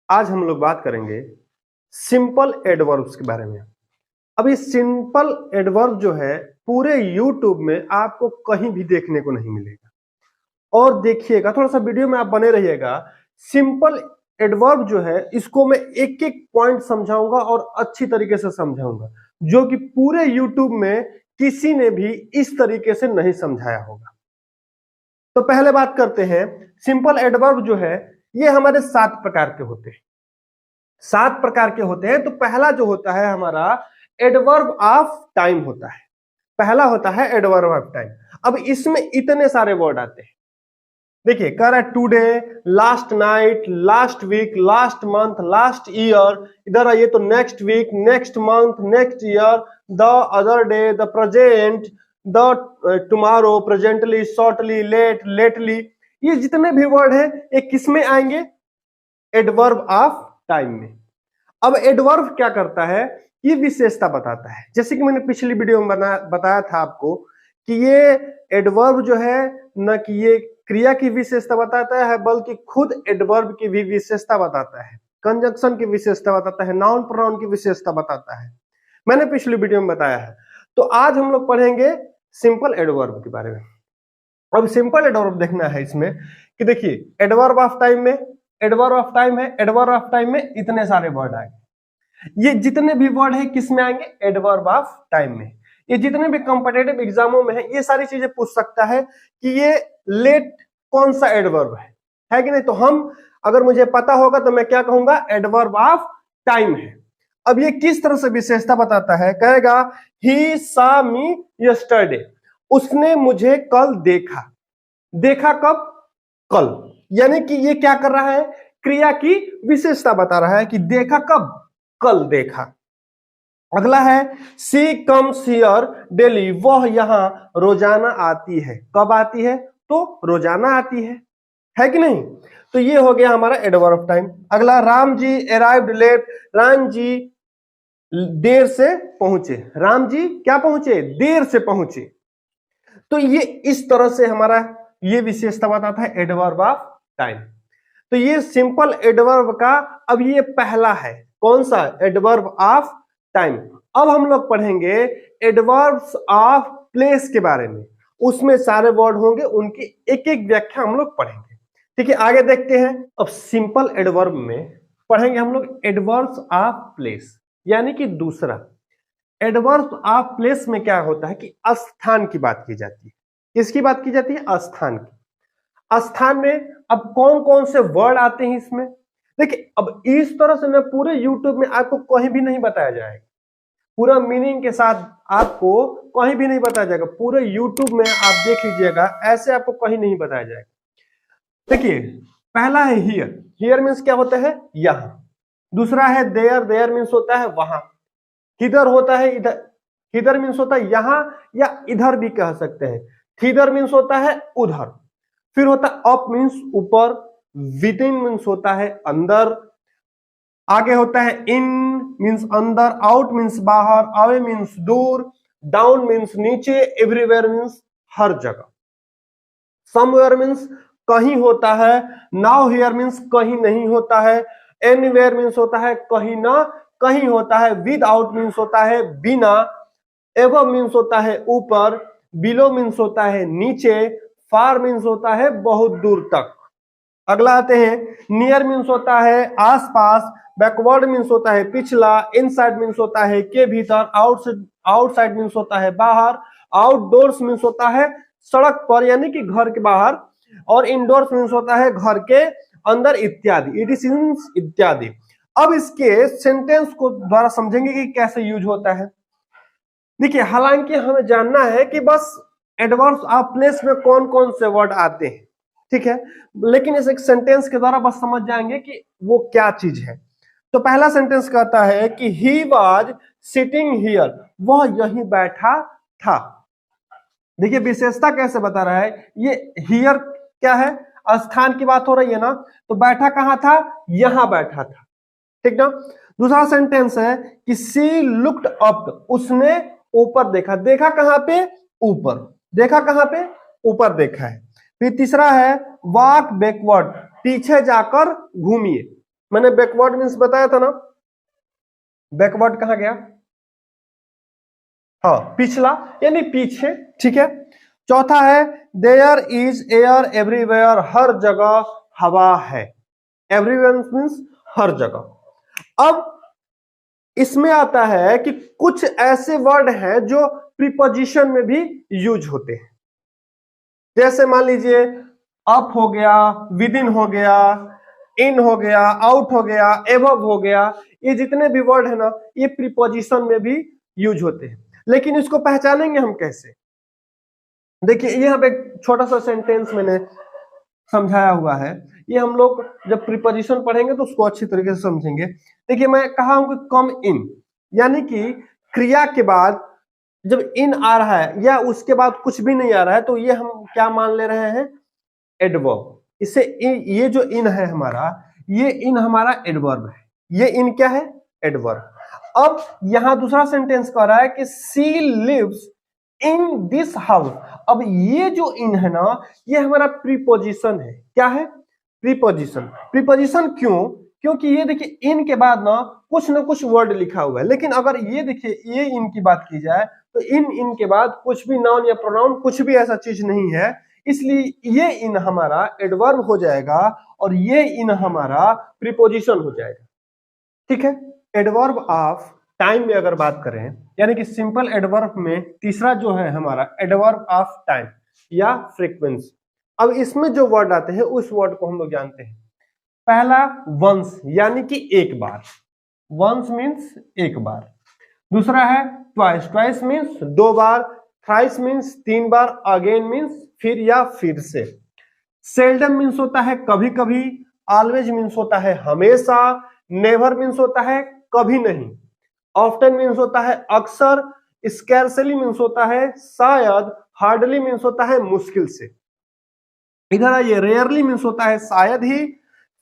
आज हम लोग बात करेंगे सिंपल एडवर्ब्स के बारे में। अब ये सिंपल एडवर्ब जो है पूरे यूट्यूब में आपको कहीं भी देखने को नहीं मिलेगा। और देखिएगा, थोड़ा सा वीडियो में आप बने रहिएगा। सिंपल एडवर्ब जो है इसको मैं एक एक पॉइंट समझाऊंगा और अच्छी तरीके से समझाऊंगा, जो कि पूरे यूट्यूब में किसी ने भी इस तरीके से नहीं समझाया होगा। तो पहले बात करते हैं, सिंपल एडवर्ब जो है ये हमारे 7 प्रकार के होते हैं। 7 प्रकार के होते हैं। तो पहला जो होता है हमारा एडवर्ब ऑफ टाइम होता है। पहला होता है एडवर्ब ऑफ टाइम। अब इसमें इतने सारे वर्ड आते हैं। देखिए, कह रहा है today, last night, last week, last month, last year. इधर आइए तो next week, next month, next year, the other day, the present, the tomorrow, presently, shortly, late, lately. ये जितने भी वर्ड हैं ये किस में आएंगे? एडवर्ब ऑफ टाइम में। अब एडवर्ब क्या करता है? ये विशेषता बताता है। जैसे कि मैंने पिछली वीडियो में बताया था आपको कि ये एडवर्ब जो है न कि ये क्रिया की विशेषता बताता है, बल्कि खुद एडवर्ब की भी विशेषता बताता है, कंजंक्शन की विशेषता बताता है, नाउन प्रोनाउन की विशेषता बताता है। मैंने पिछली वीडियो में बताया है। तो आज हम लोग पढ़ेंगे सिंपल एडवर्ब के बारे में। अब सिंपल एडवर्ब देखना है इसमें कि देखिए, एडवर्ब ऑफ टाइम में, एडवर्ब ऑफ टाइम है, एडवर्ब ऑफ टाइम में इतने सारे वर्ड आएंगे। ये जितने भी वर्ड है किस में आएंगे? एडवर्ब ऑफ टाइम में। ये जितने भी कॉम्पिटिटिव एग्जामों में है ये सारी चीजें पूछ सकता है कि ये लेट कौन सा एडवर्ब है कि नहीं। तो हम, अगर मुझे पता होगा तो मैं क्या कहूंगा? एडवर्ब ऑफ टाइम है। अब ये किस तरह से विशेषता बताता है? कहेगा ही सा मी यस्टरडे, उसने मुझे कल देखा। देखा कब? कल। यानी कि ये क्या कर रहा है? क्रिया की विशेषता बता रहा है कि देखा कब? कल देखा। अगला है सी कम्स हियर डेली, वह यहां रोजाना आती है। कब आती है? तो रोजाना आती है कि नहीं। तो ये हो गया हमारा एडवर्ब ऑफ टाइम। अगला, राम जी अराइव्ड लेट, राम जी देर से पहुंचे। राम जी क्या पहुंचे? देर से पहुंचे। तो ये इस तरह से हमारा ये विशेषता बताता है एडवर्ब ऑफ टाइम। तो ये सिंपल एडवर्ब का अब ये पहला है। कौन सा? Adverb of time. अब हम लोग पढ़ेंगे एडवर्ब्स ऑफ प्लेस के बारे में। उसमें सारे वर्ड होंगे, उनकी एक एक व्याख्या हम लोग पढ़ेंगे। ठीक है, आगे देखते हैं। अब सिंपल एडवर्ब में पढ़ेंगे हम लोग एडवर्ब्स ऑफ प्लेस, यानी कि दूसरा। एडवर्ब्स ऑफ प्लेस में क्या होता है कि स्थान की बात की जाती है। किसकी बात की जाती है? स्थान की। स्थान में अब कौन कौन से वर्ड आते हैं इसमें? देखिए, अब इस तरह से ना पूरे यूट्यूब में आपको कहीं भी नहीं बताया जाएगा, पूरा मीनिंग के साथ आपको कहीं भी नहीं बताया जाएगा। पूरे यूट्यूब में आप देख लीजिएगा, ऐसे आपको कहीं नहीं बताया जाएगा। देखिए, पहला है हियर। हियर मीन्स क्या होता है? यहां। दूसरा है देयर। देयर मीन्स होता है वहां। किधर होता है? इधर। किधर मीन्स होता है यहां या इधर भी कह सकते हैं। किधर मीन्स होता है उधर। फिर होता है अप मीन्स ऊपर। विद इन मीन्स होता है अंदर। आगे होता है इन मीन्स अंदर। आउट मीन्स बाहर। अवे मीन्स दूर। डाउन मीन्स नीचे। एवरीवेयर मीन्स हर जगह। समवेयर मीन्स कहीं होता है। नाउ हियर मीन्स कहीं नहीं होता है। एनीवेयर मीन्स होता है कहीं ना कहीं होता है। विदाउट मीन्स होता है बिना। एबव मीन्स होता है ऊपर। बिलो मीन्स होता है नीचे। फार मीन्स होता है बहुत दूर तक। अगला आते हैं, नियर मीन्स होता है आसपास। बैकवर्ड मीन्स होता है पिछला। इनसाइड मीन्स होता है के भीतर। आउटसाइड मीन्स होता है बाहर। आउटडोर्स मीन्स होता है सड़क पर, यानी कि घर के बाहर। और इंडोर्स मीन्स होता है घर के अंदर इत्यादि। इट मीन्स इत्यादि। अब इसके सेंटेंस को द्वारा समझेंगे कि कैसे यूज होता है। देखिए, हालांकि हमें जानना है कि बस एडवर्ब्स ऑफ प्लेस में कौन कौन से वर्ड आते हैं, ठीक है, लेकिन इस एक सेंटेंस के द्वारा बस समझ जाएंगे कि वो क्या चीज है। तो पहला सेंटेंस कहता है कि ही वाज सिटिंग हियर, वह यहीं बैठा था। देखिए, विशेषता कैसे बता रहा है। ये हियर क्या है? स्थान की बात हो रही है ना, तो बैठा कहां था? यहां बैठा था, ठीक ना। दूसरा सेंटेंस है कि सी लुक्ड अप, उसने ऊपर देखा। देखा कहां पे? ऊपर। देखा कहां पे? ऊपर देखा है। फिर तीसरा है वॉक बैकवर्ड, पीछे जाकर घूमिए। मैंने बैकवर्ड मीन्स बताया था ना, बैकवर्ड कहां गया, हाँ पिछला यानी पीछे, ठीक है। चौथा है देयर इज एयर एवरीवेयर, हर जगह हवा है, एवरीवेयर मीन्स हर जगह। अब इसमें आता है कि कुछ ऐसे वर्ड हैं जो प्रीपोजिशन में भी यूज होते हैं, जैसे मान लीजिए अप हो गया, विद इन हो गया, इन हो गया, आउट हो गया, एबव हो गया, ये जितने भी वर्ड है ना ये प्रीपोजिशन में भी यूज होते हैं। लेकिन इसको पहचानेंगे हम कैसे, देखिए यहाँ पे एक छोटा सा सेंटेंस मैंने समझाया हुआ है, ये हम लोग जब प्रीपोजिशन पढ़ेंगे तो उसको अच्छी तरीके से समझेंगे। देखिए मैं कहा हूं कि कम इन, यानी कि क्रिया के बाद जब इन आ रहा है या उसके बाद कुछ भी नहीं आ रहा है तो ये हम क्या मान ले रहे हैं, एडवर्ब। इसे ये जो इन है हमारा, ये इन हमारा एडवर्ब है, ये इन क्या है, एडवर्ब। अब यहां दूसरा सेंटेंस कह रहा है कि she lives in this house. अब ये जो इन है ना ये हमारा प्रीपोजिशन है, क्या है, प्रीपोजिशन। प्रीपोजिशन क्यों, क्योंकि ये देखिए इन के बाद ना कुछ वर्ड लिखा हुआ है, लेकिन अगर ये देखिए ये इन की बात की जाए तो इन के बाद कुछ भी नाउन या प्रोनाउन कुछ भी ऐसा चीज नहीं है, इसलिए ये इन हमारा एडवर्ब हो जाएगा और ये इन हमारा प्रीपोजिशन हो जाएगा, ठीक है। एडवर्ब ऑफ टाइम में अगर बात करें, यानी कि सिंपल एडवर्ब में तीसरा जो है हमारा एडवर्ब ऑफ टाइम या फ्रीक्वेंसी। अब इसमें जो वर्ड आते हैं उस वर्ड को हम लोग जानते हैं। पहला वंस यानी कि एक बार, वंस मीन्स एक बार। दूसरा है ट्वाइस, ट्वाइस मीन्स दो बार, थ्राइस मीन्स तीन बार, अगेन मीन्स फिर या फिर से। सेल्डम मीन्स होता है कभी कभी, ऑलवेज मीन्स होता है हमेशा, नेवर मीन्स होता है कभी नहीं, ऑफ्टन मीन्स होता है अक्सर, स्कैर्सली मीन्स होता है शायद, हार्डली मीन्स होता है मुश्किल से। इधर आइए, रेयरली मीन्स होता है शायद ही,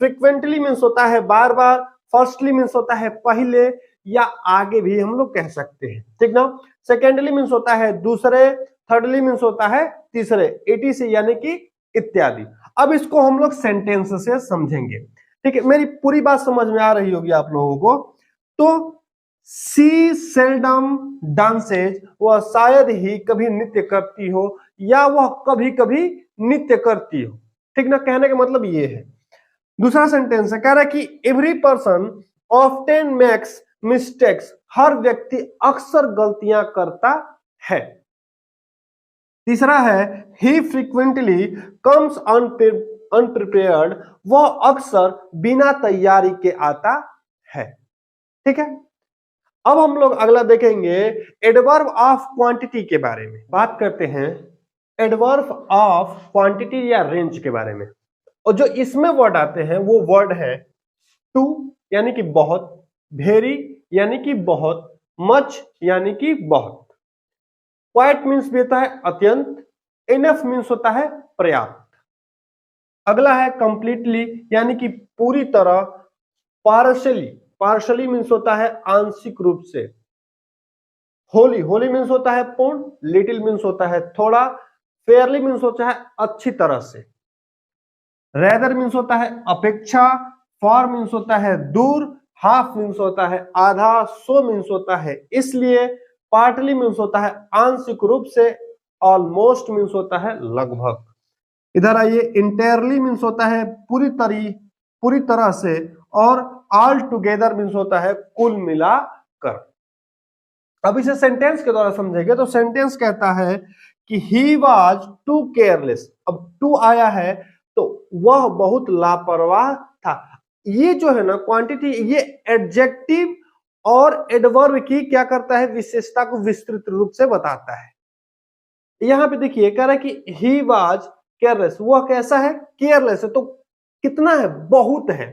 फ्रिक्वेंटली मीन्स होता है बार बार, फर्स्टली मीन्स होता है पहले या आगे भी हम लोग कह सकते हैं, ठीक ना। सेकेंडली मीन्स होता है दूसरे, थर्डली मीन्स होता है तीसरे, एटीसी यानी कि इत्यादि। अब इसको हम लोग सेंटेंस से समझेंगे, ठीक है। मेरी पूरी बात समझ में आ रही होगी आप लोगों को। तो सी सेल्डम डांसेज, वह शायद ही कभी नृत्य करती हो या वह कभी कभी नृत्य करती हो, ठीक ना। कहने का मतलब ये है। दूसरा सेंटेंस है, कह रहा है कि every person often makes mistakes, हर व्यक्ति अक्सर गलतियां करता है। तीसरा है ही फ्रीक्वेंटली कम्स अनप्रिपेयर्ड, वह अक्सर बिना तैयारी के आता है, ठीक है। अब हम लोग अगला देखेंगे एडवर्ब ऑफ क्वांटिटी के बारे में बात करते हैं, एडवर्ब ऑफ क्वांटिटी या रेंज के बारे में। और जो इसमें वर्ड आते हैं वो वर्ड है टू यानी कि बहुत, वेरी यानी कि बहुत, मच यानी कि बहुत, क्वाइट मीन्स भी होता है अत्यंत, इनफ मीन्स होता है पर्याप्त। अगला है कंप्लीटली यानी कि पूरी तरह, पार्शली, पार्शली मीन्स होता है आंशिक रूप से, होली, होली मीन्स होता है पूर्ण, लिटिल मीन्स होता है थोड़ा, फेयरली मीन्स होता है अच्छी तरह से, रेदर मीन्स होता है अपेक्षा, फॉर मीन्स होता है दूर, हाफ मीन्स होता है आधा, सो मीन्स होता है इसलिए, पार्टली मीन्स होता है आंशिक रूप से, ऑलमोस्ट मीन्स होता है लगभग। इधर आइए, इंटायरली मीन्स होता है पूरी तरह से, और ऑल टुगेदर मीन्स होता है कुल मिलाकर। अब इसे सेंटेंस के द्वारा समझेंगे तो सेंटेंस कहता है कि ही वाज टू केयरलेस। अब टू आया है तो वह बहुत लापरवाह था। ये जो है ना क्वांटिटी, ये एडजेक्टिव और एडवर्ब की क्या करता है, विशेषता को विस्तृत रूप से बताता है। यहां पे देखिए कह रहा है कि ही वाज केयरलेस, वह कैसा है, केयरलेस है। तो कितना है, बहुत है।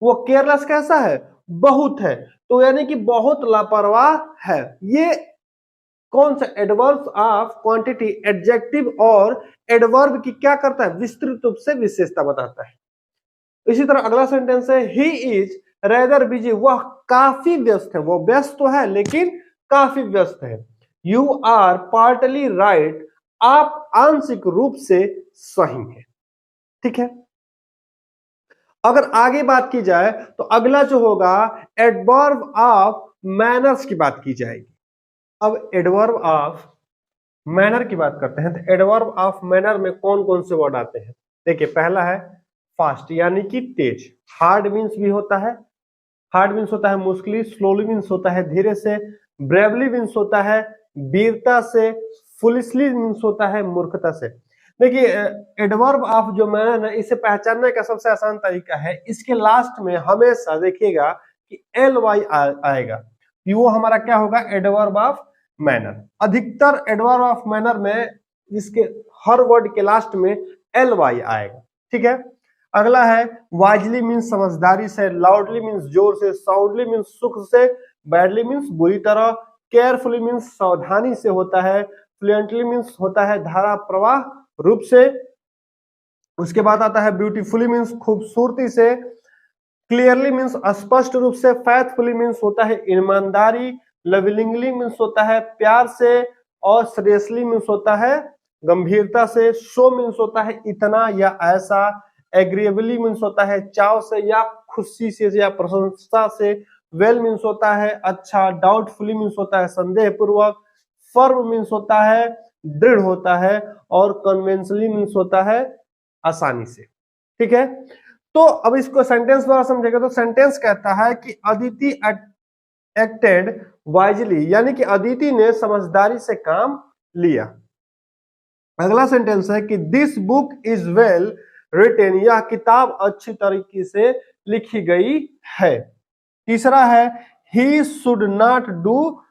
वो केयरलेस कैसा है, बहुत है। तो यानी कि बहुत लापरवाह है। ये कौन सा, एडवर्ब ऑफ क्वांटिटी, एडजेक्टिव और एडवर्ब की क्या करता है, विस्तृत रूप से विशेषता बताता है। इसी तरह अगला सेंटेंस है ही इज रेदर बिजी, वह काफी व्यस्त है। वो व्यस्त तो है लेकिन काफी व्यस्त है। यू आर पार्टली राइट, आप आंशिक रूप से सही है, ठीक है। अगर आगे बात की जाए तो अगला जो होगा एडवर्ब ऑफ मैनर्स की बात की जाएगी। अब एडवर्ब ऑफ मैनर की बात करते हैं तो एडवर्ब ऑफ मैनर में कौन कौन से वर्ड आते हैं। देखिए पहला है फास्ट यानी कि तेज, हार्ड मीन्स भी होता है, हार्ड मीन्स होता है मुश्किल, स्लोली मीन्स होता है धीरे से, ब्रेवली मीन्स होता है वीरता से, फुलिशली मीन्स होता है मूर्खता से। देखिए एडवर्ब ऑफ जो मैनर है इसे पहचानने का सबसे आसान तरीका है, इसके लास्ट में हमेशा देखिएगा कि ly आएगा, वो हमारा क्या होगा एडवर्ब ऑफ मैनर। अधिकतर एडवर्ब ऑफ मैनर में इसके हर वर्ड के लास्ट में ly आएगा, ठीक है। अगला है वाइजली मीन्स समझदारी से, लाउडली मीन्स जोर से, साउंडली मीन्स सुख से, बैडली मीन्स बुरी तरह, केयरफुली मीन्स सावधानी से होता है, फ्लुएंटली मीन्स होता है धारा प्रवाह रूप से। उसके बाद आता है ब्यूटीफुली मीन्स खूबसूरती से, क्लियरली मीन्स स्पष्ट रूप से, फेथफुली मीन्स होता है ईमानदारी, लविंगली मीन्स होता है प्यार से, और सीरियसली मीन्स होता है गंभीरता से, सो मीन्स होता है इतना या ऐसा, एग्रीएबली मीन्स होता है चाव से या खुशी से या प्रशंसा से, वेल मीन्स होता है अच्छा, डाउटफुली मीन्स होता है संदेह पूर्वक, फर्म मीन्स होता है दृढ़ होता है, और कन्वेंशनली मीन्स होता है आसानी से, ठीक है। तो अब इसको सेंटेंस द्वारा समझेगा तो सेंटेंस कहता है कि अदिति एक्टेड वाइजली, यानी कि अदिति ने समझदारी से काम लिया। अगला सेंटेंस है कि this book is well written, यह किताब अच्छी तरीके से लिखी गई है। तीसरा है he should not do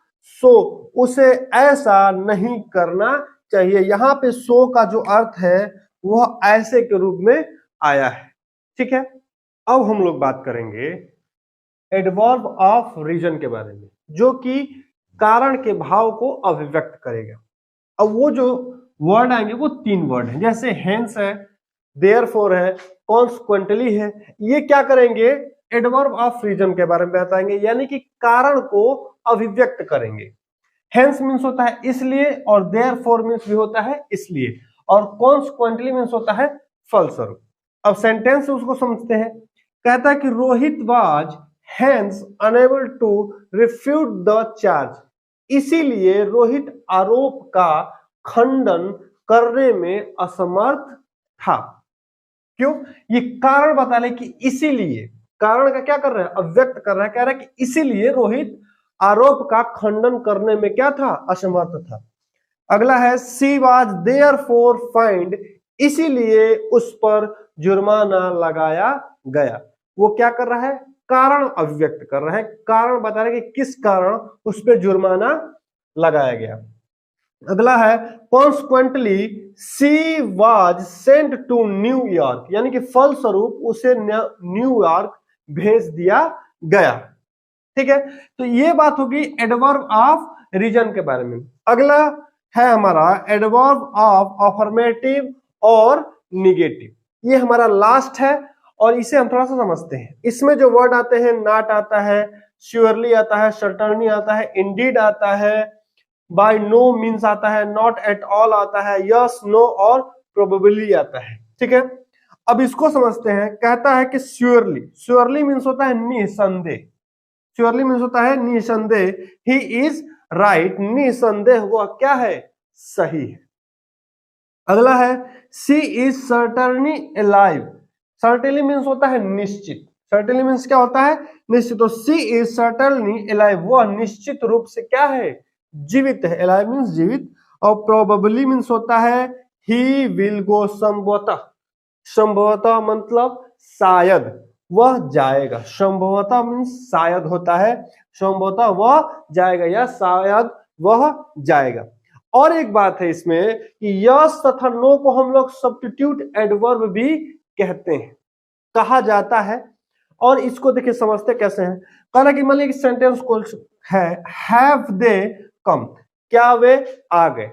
so, उसे ऐसा नहीं करना चाहिए। यहाँ पे सो का जो अर्थ है वह ऐसे के रूप में आया है, ठीक है। अब हम लोग बात करेंगे एडवर्ब ऑफ रीजन के बारे में, जो कि कारण के भाव को अभिव्यक्त करेगा। अब वो जो वर्ड आएंगे वो 3 वर्ड हैं, जैसे हेंस है, देयरफॉर है, कॉन्सिक्वेंटली है। ये क्या करेंगे एडवर्ब ऑफ रीजन के बारे में बताएंगे, यानी कि कारण को अभिव्यक्त करेंगे। हेंस मीन्स होता है इसलिए, और देयरफॉर मीन्स भी होता है इसलिए, और कॉन्सिक्वेंटली मीन्स होता है फलस्वरूप। अब सेंटेंस उसको समझते हैं। कहता है कि Rohit was hence unable to refute the charge, इसीलिए रोहित आरोप का खंडन करने में असमर्थ था। क्यों? ये कारण बता रहे कि इसीलिए, कारण का क्या कर रहा है अभिव्यक्त कर रहा है, कह रहा है कि इसीलिए रोहित आरोप का खंडन करने में क्या था असमर्थ था। अगला है सी वाज देयरफॉर फाइंड, इसीलिए उस पर जुर्माना लगाया गया। वो क्या कर रहा है कारण अभिव्यक्त कर रहा है, कारण बता रहे कि किस कारण उस पर जुर्माना लगाया गया। अगला है consequently she was sent to New York, यानी कि फलस्वरूप उसे न्यूयॉर्क भेज दिया गया, ठीक है। तो ये बात होगी एडवर्ब ऑफ रीजन के बारे में। अगला है हमारा एडवर्ब ऑफ अफर्मेटिव और निगेटिव, ये हमारा लास्ट है और इसे हम थोड़ा सा समझते हैं। इसमें जो वर्ड आते हैं नॉट आता है, श्योरली आता है, सर्टेनली आता है, इंडीड आता है, बाय नो मीन्स आता है, नॉट एट ऑल आता है, यस नो और प्रोबेबली आता है, ठीक है। अब इसको समझते हैं। कहता है कि श्योरली, श्योरली मीन्स होता है निसंदेह, श्योरली मीन्स होता है निसंदेह, ही इज राइट, निसंदेह वह क्या है सही है। अगला है she is certainly alive, certainly means होता है निश्चित, सर्टेनली मीन्स क्या होता है निश्चित, तो शी इज सर्टेनली अलाइव वह निश्चित रूप से क्या है जीवित है, अलाइव मीन्स जीवित। और प्रोबेबली मीन्स होता है ही विल गो, संभवतः, संभवतः मतलब शायद वह जाएगा, संभवतः मीन्स शायद होता है, संभवतः वह जाएगा या शायद वह जाएगा। और एक बात है इसमें कि यस तथा नो को हम लोग सब्स्टिट्यूट एडवर्ब भी कहते हैं, कहा जाता है। और इसको देखिए समझते कैसे हैं। कहना कि मान लीजिए सेंटेंस को है हैव दे कम, क्या वे आ गए।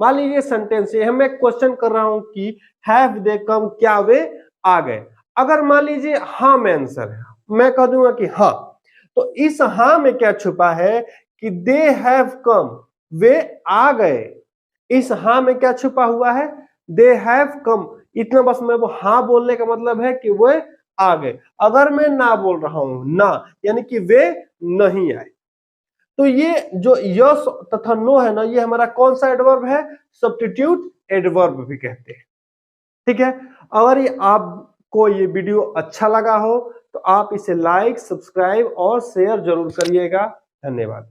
मान लीजिए सेंटेंस है, मैं क्वेश्चन कर रहा हूं कि हैव दे कम, क्या वे आ गए। अगर मान लीजिए हाँ में आंसर है, मैं कह दूंगा कि हाँ, तो इस हाँ में क्या छुपा है कि दे हैव कम, वे आ गए। इस हाँ में क्या छुपा हुआ है दे हैव कम, इतना बस मैं वो हाँ बोलने का मतलब है कि वे आ गए। अगर मैं ना बोल रहा हूं ना, यानी कि वे नहीं आए। तो ये जो यस तथा नो है ना, ये हमारा कौन सा एडवर्ब है? सब्स्टिट्यूट एडवर्ब भी कहते हैं। ठीक है। अगर ये आपको ये वीडियो अच्छा लगा हो तो आप इसे लाइक, सब्सक्राइब और शेयर जरूर करिएगा। धन्यवाद।